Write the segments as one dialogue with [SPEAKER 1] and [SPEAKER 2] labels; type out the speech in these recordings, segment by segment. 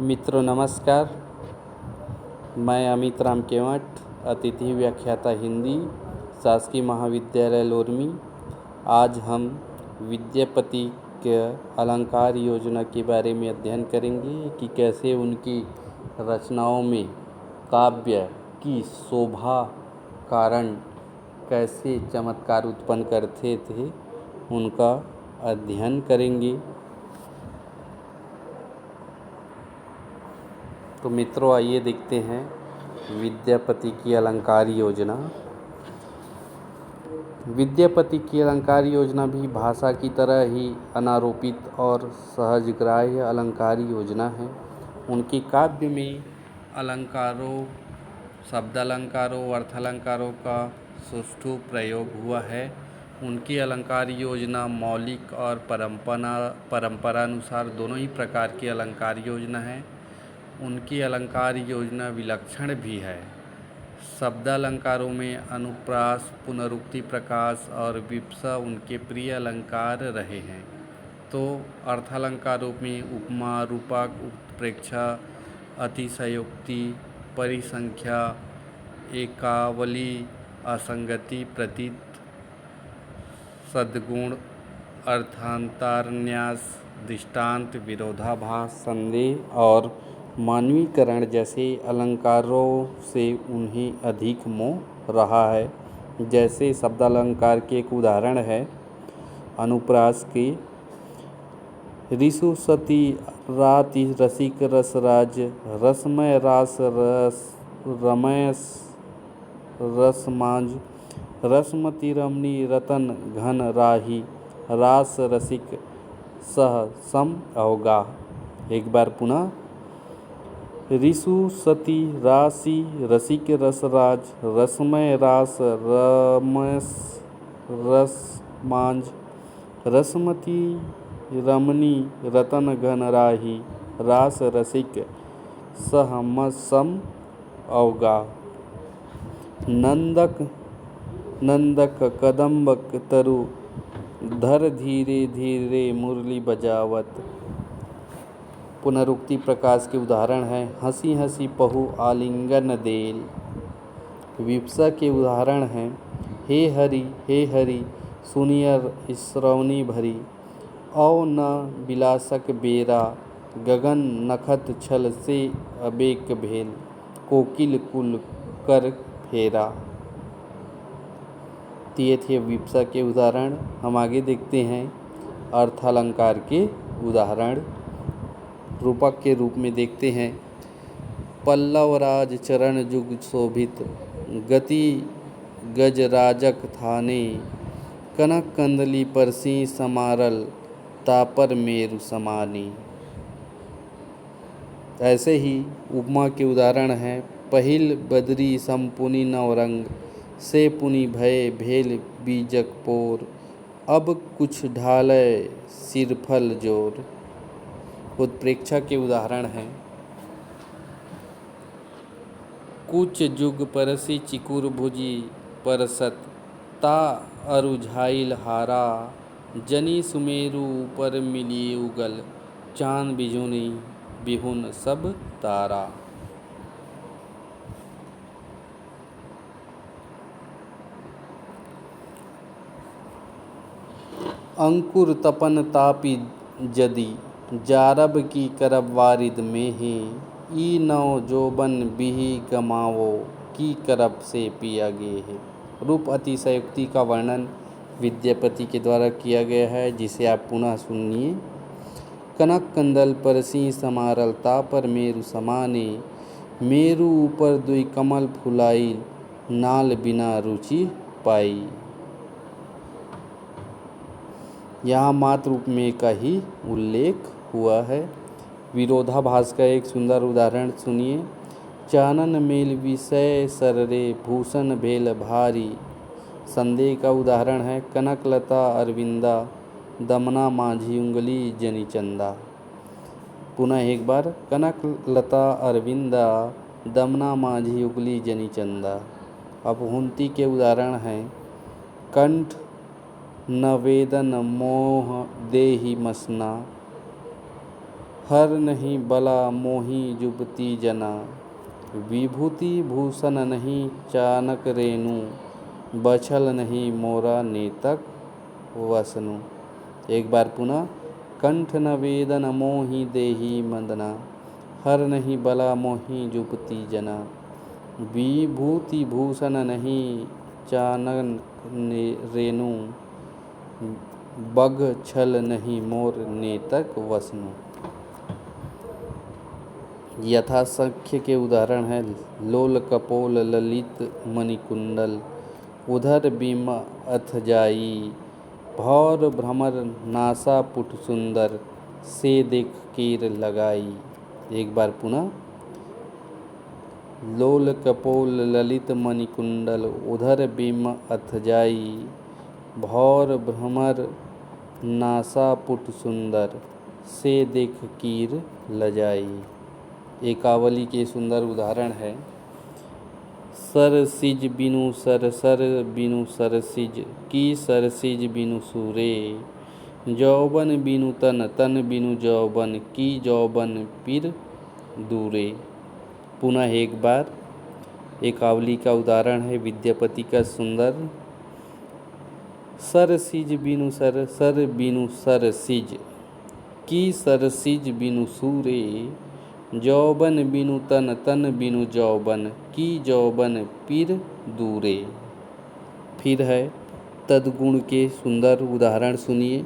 [SPEAKER 1] मित्रों नमस्कार। मैं अमित राम केवट, अतिथि व्याख्याता हिंदी, शासकीय महाविद्यालय लोरमी। आज हम विद्यापति के अलंकार योजना के बारे में अध्ययन करेंगे कि कैसे उनकी रचनाओं में काव्य की शोभा कारण कैसे चमत्कार उत्पन्न करते थे, उनका अध्ययन करेंगे। तो मित्रों आइए देखते हैं विद्यापति की अलंकार योजना। विद्यापति की अलंकार योजना भी भाषा की तरह ही अनारोपित और सहजग्राह्य अलंकार योजना है। उनके काव्य में अलंकारों, शब्दालंकारों, अर्थालंकारों का सुष्ठु प्रयोग हुआ है। उनकी अलंकार योजना मौलिक और परंपरानुसार दोनों ही प्रकार की अलंकार योजना है। उनकी अलंकार योजना विलक्षण भी है। शब्दालंकारों में अनुप्रास, पुनरुक्ति प्रकाश और विप्सा उनके प्रिय अलंकार रहे हैं। तो अर्थालंकारों में उपमा, रूपक, उत्प्रेक्षा, अतिशयोक्ति, परिसंख्या, एकावली, असंगति, प्रतीत, सद्गुण, अर्थांतरन्यास, दृष्टांत, विरोधाभास, संदेह और मानवीकरण जैसे अलंकारों से उन्हें अधिक मोह रहा है। जैसे शब्दालंकार के एक उदाहरण है अनुप्रास के ऋषु सती राति रसिक रसराज रसमय रास रमय रसमांज रसमती रमणी रतन घन राही रास रसिक सह सम अवगा। एक बार पुनः ऋषु सती राशि रसिक रसराज रसमय रास रमस रसमांज रसमती रमणी रतन घन राही रास रसिक सहमसम अवगा। नंदक कदम्बक तरु धर धीरे धीरे मुरली बजावत। पुनरुक्ति प्रकाश के उदाहरण हैं हंसी हंसी पहु आलिंगन देल। विप्सा के उदाहरण हैं हे हरि सुनियर श्रवणी भरी। औ न बिलासक बेरा गगन नखत छल से अबेक भेल। कोकिल कुल कर फेरा। ये थे विप्सा के उदाहरण। हम आगे देखते हैं अर्थालंकार के उदाहरण। रूपक के रूप में देखते हैं पल्लव राज चरण जुग शोभित गति गजराजक थाने। कनक कंदली परसी समारल तापर मेरु समानी। ऐसे ही उपमा के उदाहरण हैं पहिल बदरी संपुनि नवरंग से पुनि भय भेल बीजक पोर। अब कुछ ढालय सिरफल जोर। उत्प्रेक्षा के उदाहरण हैं कुछ जुग परसी चिकुर भुजी परसत ता अरुझाइल हारा। जनी सुमेरु ऊपर मिलिए उगल चांद बिजुनी बिहुन सब तारा। अंकुर तपन तापी जदि जारब की करब वारिद में ही। ई नौ जोबन बिही गमावो की करब से पिया गे है। रूप अतिशयोक्ति का वर्णन विद्यापति के द्वारा किया गया है, जिसे आप पुनः सुनिए। कनक कंदल परसी समारल तापर मेरु समाने। मेरु ऊपर दुई कमल फुलाई नाल बिना रुचि पाई। यहाँ मात्र उपमेय का ही उल्लेख हुआ है। विरोधाभास का एक सुंदर उदाहरण सुनिए। चानन मेल विषय सररे भूषण भेल भारी। संदेह का उदाहरण है कनकलता अरविंदा दमना माझी उंगली जनी चंदा। पुनः एक बार कनकलता अरविंदा दमना माझी उंगली जनी चंदा। अपहुंती के उदाहरण हैं कंठ नवेदन मोह देहि मसना। हर नहीं बला मोही जुबती जना, विभूति भूषण नहीं चानक रेणु, बछल नहीं मोरा नेतक वसनु। एक बार पुनः। कंठ न वेदन मोहि देहि मंदना, हर नहीं बला मोहि जुपति जना, विभूति भूषण नहीं चानक रेणु, बग छल नहीं मोर नेतक वसनु। यथासंख्य के उदाहरण है। लोल कपोल ललित मणिकुंडल, उधर बीम अथ जाई, भौर भ्रमर नासा पुट सुंदर, से देख कीर लगाई। एक बार पुनः। लोल कपोल ललित मणिकुंडल, उधर बीम अथ जाई, भौर भ्रमर नासा पुट सुंदर, से देख कीर लजाई। एकावली के सुंदर उदाहरण है। सर सिज बिनु सर, सर बिनु सर सिज, की सर सिज बिनु सूरे, जौबन बिनु तन, तन बिनु जौबन, की जौबन पिर दूरे। पुनः एक बार। एकावली का उदाहरण है विद्यापति का सुंदर। सर सिज बिनु सर, सर बिनु सर सिज, की सर सिज बिनु सूरे, जौबन बिनु तन, तन बिनु जौबन, की जौबन पिर दूरे। फिर है तद्गुण के सुंदर उदाहरण सुनिए।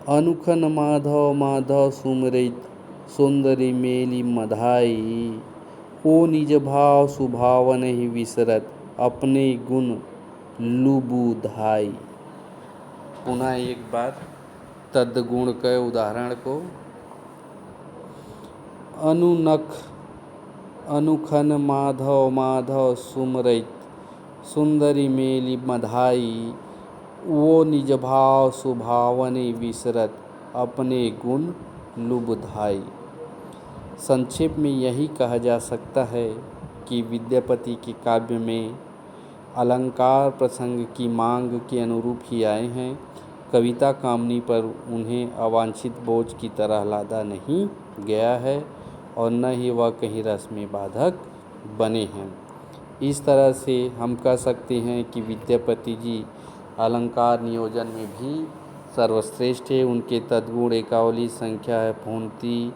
[SPEAKER 1] अनुखन माधव माधव सुमरित, सुंदरी मेली मधाई, ओ निज भाव सुभावन ही विसरत, अपने गुण लुबुधाई। पुनः एक बार तद्गुण के उदाहरण को। अनुखन माधव माधव सुमरित, सुंदरी मेली मधाई, वो निज भाव सुभावनी विसरत, अपने गुण लुबधाई। संक्षेप में यही कहा जा सकता है कि विद्यापति के काव्य में अलंकार प्रसंग की मांग के अनुरूप ही आए हैं। कविता कामनी पर उन्हें अवांछित बोझ की तरह लादा नहीं गया है और न ही वह कहीं रस में बाधक बने हैं। इस तरह से हम कह सकते हैं कि विद्यापति जी अलंकार नियोजन में भी सर्वश्रेष्ठ है। उनके तद्गुण एकावली संख्या है फूंती,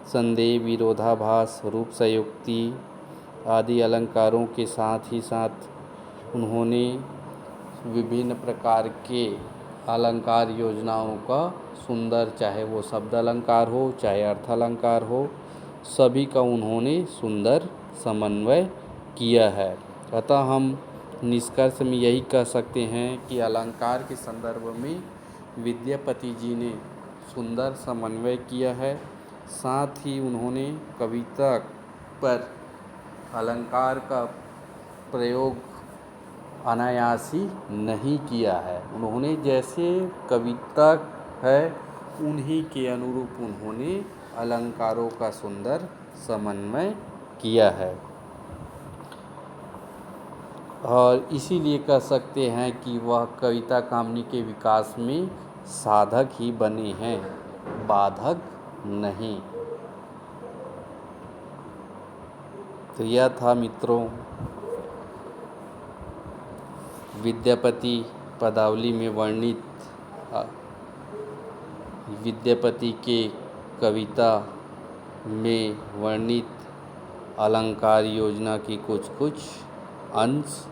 [SPEAKER 1] संदेह, विरोधाभास, रूप संयुक्ति आदि अलंकारों के साथ ही साथ उन्होंने विभिन्न प्रकार के अलंकार योजनाओं का सुंदर, चाहे वो शब्द अलंकार हो चाहे अर्थ अलंकार हो, सभी का उन्होंने सुंदर समन्वय किया है। अतः हम निष्कर्ष में यही कह सकते हैं कि अलंकार के संदर्भ में विद्यापति जी ने सुंदर समन्वय किया है। साथ ही उन्होंने कविता पर अलंकार का प्रयोग अनायास ही नहीं किया है। उन्होंने जैसे कविता है उन्हीं के अनुरूप उन्होंने अलंकारों का सुंदर समन्वय किया है और इसीलिए कह सकते हैं कि वह कविता कामनी के विकास में साधक ही बने हैं, बाधक नहीं। तो यह था मित्रों विद्यापति पदावली में वर्णित विद्यापति के कविता में वर्णित अलंकार योजना की कुछ अंश।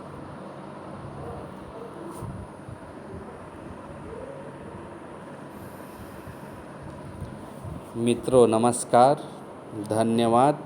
[SPEAKER 1] मित्रों नमस्कार, धन्यवाद।